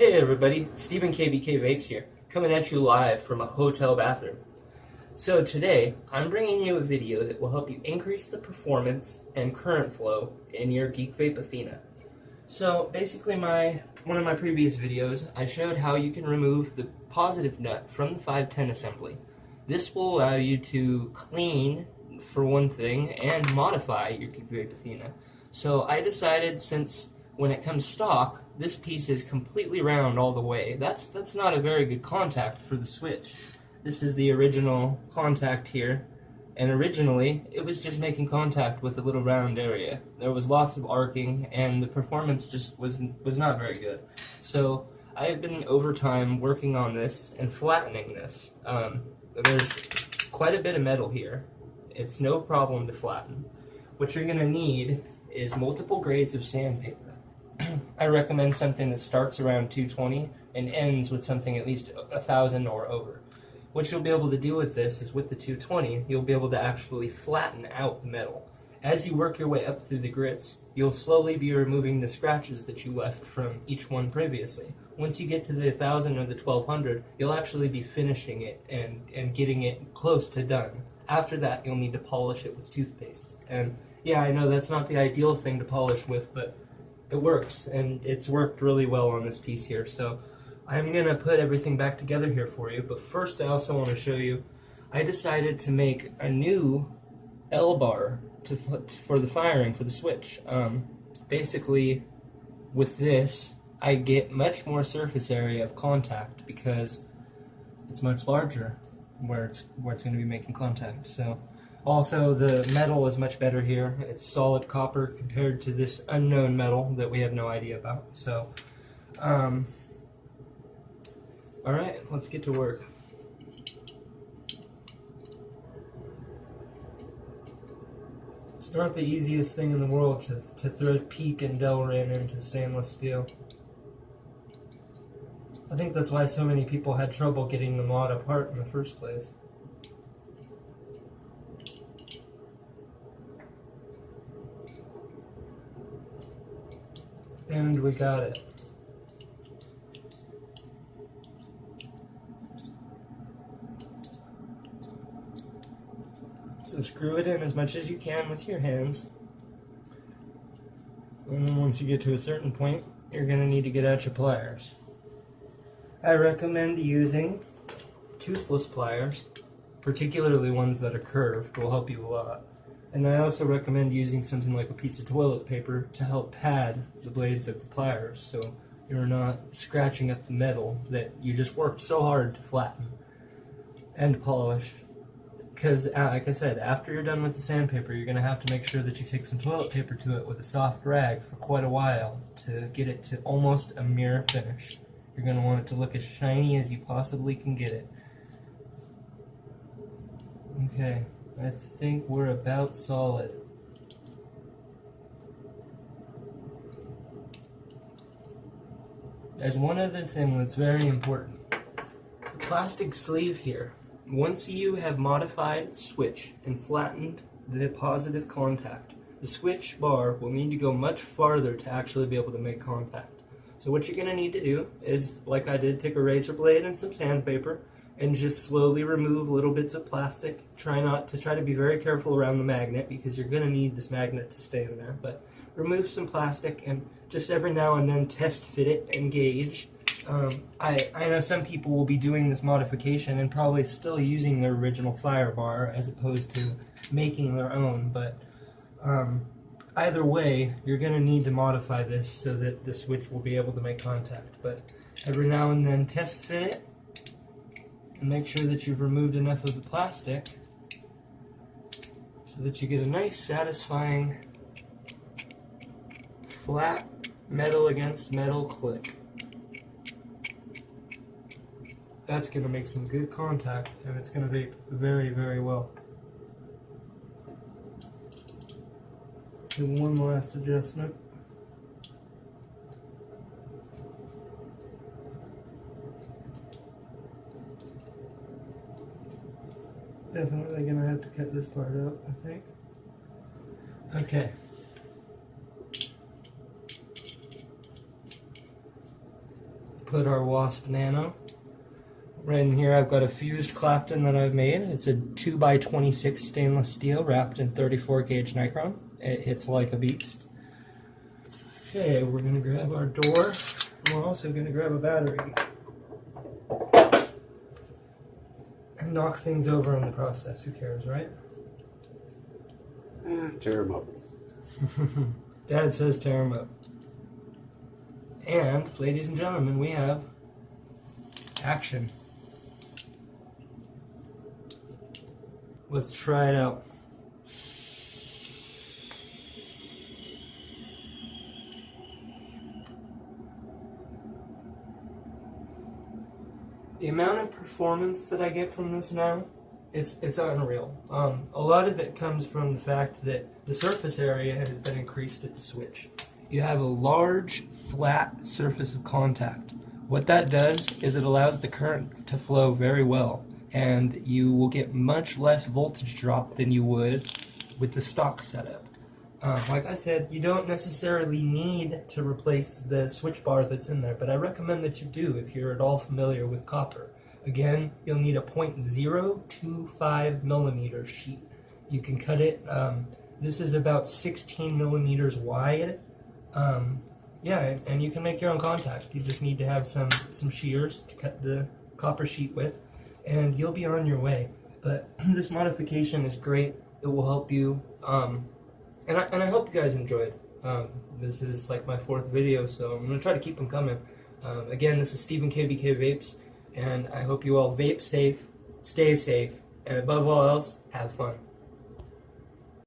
Hey everybody, Stephen KBK Vapes here, coming at you live from a hotel bathroom. So today, I'm bringing you a video that will help you increase the performance and current flow in your GeekVape Athena. So basically one of my previous videos, I showed how you can remove the positive nut from the 510 assembly. This will allow you to clean, for one thing, and modify your GeekVape Athena. So I decided, since when it comes stock, this piece is completely round all the way. That's not a very good contact for the switch. This is the original contact here, and originally it was just making contact with a little round area. There was lots of arcing, and the performance just was not very good. So I have been over time working on this and flattening this. There's quite a bit of metal here. It's no problem to flatten. What you're going to need is multiple grades of sandpaper. I recommend something that starts around 220 and ends with something at least 1,000 or over. What you'll be able to do with this is, with the 220, you'll be able to actually flatten out the metal. As you work your way up through the grits, you'll slowly be removing the scratches that you left from each one previously. Once you get to the 1,000 or the 1,200, you'll actually be finishing it and getting it close to done. After that, you'll need to polish it with toothpaste. And yeah, I know that's not the ideal thing to polish with, but it works, and it's worked really well on this piece here. So I'm going to put everything back together here for you, but first I also want to show you, I decided to make a new L-bar for the firing, for the switch. Basically, with this, I get much more surface area of contact because it's much larger where it's going to be making contact. So also, the metal is much better here. It's solid copper compared to this unknown metal that we have no idea about. So, alright, let's get to work. It's not the easiest thing in the world to throw PEEK and Delrin into stainless steel. I think that's why so many people had trouble getting the mod apart in the first place. And we got it. So screw it in as much as you can with your hands. And then once you get to a certain point, you're going to need to get out your pliers. I recommend using toothless pliers, particularly ones that are curved, will help you a lot. And I also recommend using something like a piece of toilet paper to help pad the blades of the pliers, so you're not scratching up the metal that you just worked so hard to flatten and polish. Because, like I said, after you're done with the sandpaper, you're going to have to make sure that you take some toilet paper to it with a soft rag for quite a while to get it to almost a mirror finish. You're going to want it to look as shiny as you possibly can get it. Okay. I think we're about solid. There's one other thing that's very important. The plastic sleeve here. Once you have modified the switch and flattened the positive contact, the switch bar will need to go much farther to actually be able to make contact. So what you're going to need to do is, like I did, take a razor blade and some sandpaper and just slowly remove little bits of plastic. Try to be very careful around the magnet, because you're going to need this magnet to stay in there. But remove some plastic and just every now and then test fit it and gauge. I know some people will be doing this modification and probably still using their original fire bar as opposed to making their own, but either way, you're going to need to modify this so that the switch will be able to make contact. But every now and then test fit it, and make sure that you've removed enough of the plastic so that you get a nice, satisfying, flat metal against metal click. That's going to make some good contact, and it's going to vape very, very well. Do one last adjustment. Definitely gonna have to cut this part out, I think. Okay. put our Wasp Nano. Right in here I've got a fused Clapton that I've made. It's a 2x26 stainless steel wrapped in 34 gauge Nicron. It hits like a beast. Okay, we're going to grab our door. We're also going to grab a battery. And knock things over in the process. Who cares, right? Tear them up. Dad says tear them up. And, ladies and gentlemen, we have action. Let's try it out. The amount of performance that I get from this now, it's unreal. A lot of it comes from the fact that the surface area has been increased at the switch. You have a large, flat surface of contact. What that does is it allows the current to flow very well, and you will get much less voltage drop than you would with the stock setup. Like I said, you don't necessarily need to replace the switch bar that's in there, but I recommend that you do if you're at all familiar with copper. Again, you'll need a 0.025 millimeter sheet. You can cut it, this is about 16 millimeters wide. Yeah, and you can make your own contact. You just need to have some shears to cut the copper sheet with, and you'll be on your way. But this modification is great. It will help you, and I hope you guys enjoyed. This is like my 4th video, so I'm going to try to keep them coming. Again, this is Stephen KBK Vapes, and I hope you all vape safe, stay safe, and above all else, have fun.